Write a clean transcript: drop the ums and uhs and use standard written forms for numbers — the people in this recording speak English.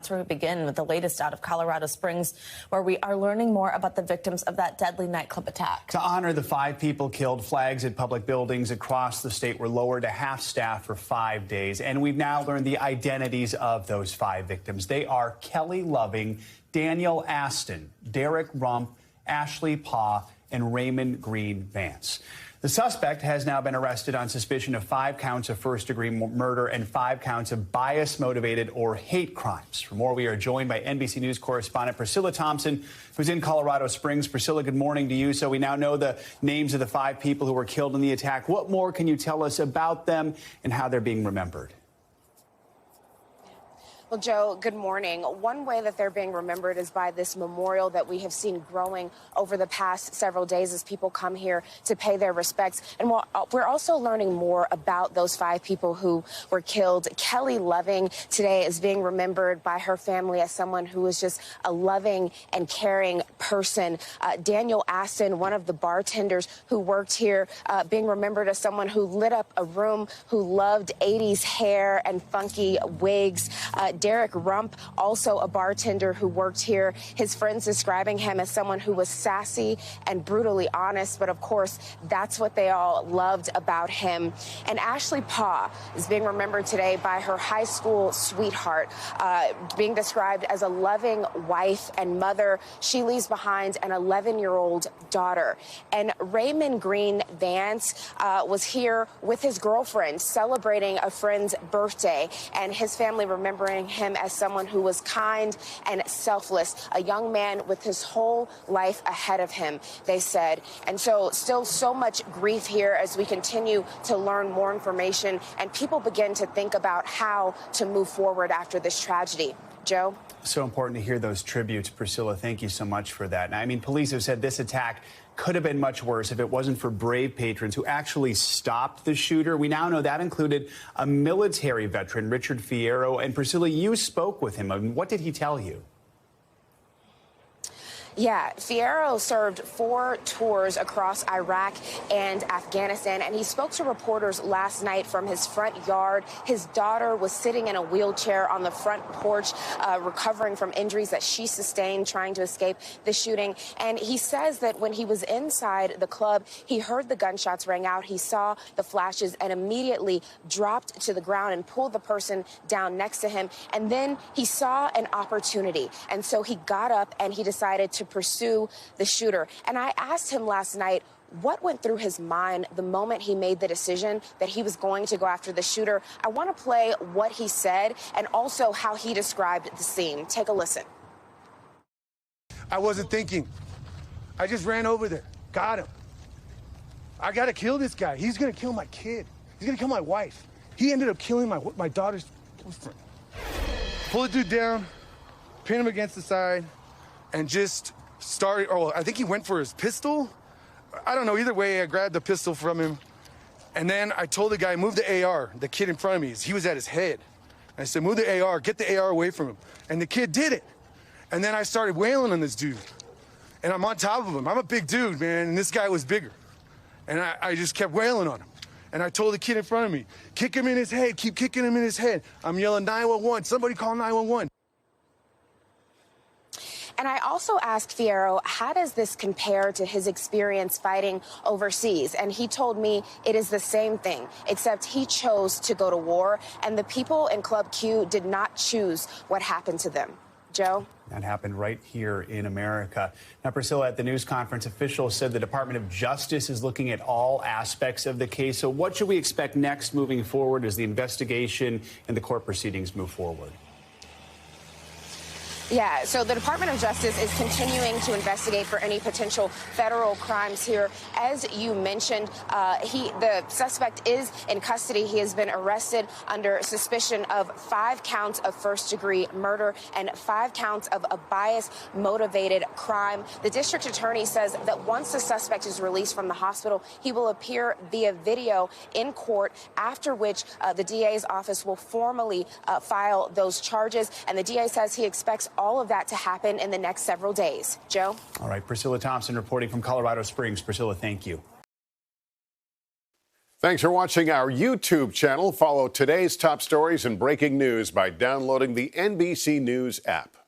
That's where we begin with the latest out of Colorado Springs, where we are learning more about the victims of that deadly nightclub attack. To honor the 5 people killed, flags at public buildings across the state were lowered to half staff for 5 days. And we've now learned the identities of those 5 victims. They are Kelly Loving, Daniel Aston, Derek Rump, Ashley Paugh, and Raymond Green Vance. The suspect has now been arrested on suspicion of 5 counts of first-degree murder and 5 counts of bias-motivated or hate crimes. For more, we are joined by NBC News correspondent Priscilla Thompson, who's in Colorado Springs. Priscilla, good morning to you. So we now know the names of the 5 people who were killed in the attack. What more can you tell us about them and how they're being remembered? Well, Joe, good morning. One way that they're being remembered is by this memorial that we have seen growing over the past several days as people come here to pay their respects. And we're also learning more about those 5 people who were killed. Kelly Loving today is being remembered by her family as someone who was just a loving and caring person. Daniel Aston, one of the bartenders who worked here, being remembered as someone who lit up a room, who loved 80s hair and funky wigs. Derek Rump, also a bartender who worked here. His friends describing him as someone who was sassy and brutally honest, but of course, that's what they all loved about him. And Ashley Paugh is being remembered today by her high school sweetheart, being described as a loving wife and mother. She leaves behind an 11-year-old daughter. And Raymond Green Vance was here with his girlfriend celebrating a friend's birthday, and his family remembering him as someone who was kind and selfless, a young man with his whole life ahead of him, they said. And so still so much grief here as we continue to learn more information and people begin to think about how to move forward after this tragedy. Joe? So important to hear those tributes, Priscilla. Thank you so much for that. I mean, police have said this attack could have been much worse if it wasn't for brave patrons who actually stopped the shooter. We now know that included a military veteran, Richard Fierro. And Priscilla, you spoke with him. I mean, what did he tell you? Yeah, Fierro served 4 tours across Iraq and Afghanistan, and he spoke to reporters last night from his front yard. His daughter was sitting in a wheelchair on the front porch, recovering from injuries that she sustained trying to escape the shooting. And he says that when he was inside the club, he heard the gunshots ring out. He saw the flashes and immediately dropped to the ground and pulled the person down next to him. And then he saw an opportunity. And so he got up and he decided to pursue the shooter. And I asked him last night what went through his mind the moment he made the decision that he was going to go after the shooter. I want to play what he said and also how he described the scene. Take a listen. I wasn't thinking. I just ran over there, got him. I got to kill this guy. He's going to kill my kid. He's going to kill my wife. He ended up killing my daughter's boyfriend. Pull the dude down, pin him against the side, and just started, I think he went for his pistol. I don't know, either way, I grabbed the pistol from him. And then I told the guy, move the AR, the kid in front of me, he was at his head. I said, move the AR, get the AR away from him. And the kid did it. And then I started wailing on this dude. And I'm on top of him. I'm a big dude, man, and this guy was bigger. And I just kept wailing on him. And I told the kid in front of me, kick him in his head, keep kicking him in his head. I'm yelling 911, somebody call 911. And I also asked Fierro, how does this compare to his experience fighting overseas? And he told me it is the same thing, except he chose to go to war, and the people in Club Q did not choose what happened to them. Joe? That happened right here in America. Now, Priscilla, at the news conference, officials said the Department of Justice is looking at all aspects of the case. So what should we expect next moving forward as the investigation and the court proceedings move forward? Yeah, so the Department of Justice is continuing to investigate for any potential federal crimes here. As you mentioned, the suspect is in custody. He has been arrested under suspicion of 5 counts of first-degree murder and 5 counts of a bias-motivated crime. The district attorney says that once the suspect is released from the hospital, he will appear via video in court, after which the DA's office will formally file those charges. And the DA says he expects all of that to happen in the next several days. Joe? All right, Priscilla Thompson reporting from Colorado Springs. Priscilla, thank you. Thanks for watching our YouTube channel. Follow today's top stories and breaking news by downloading the NBC News app.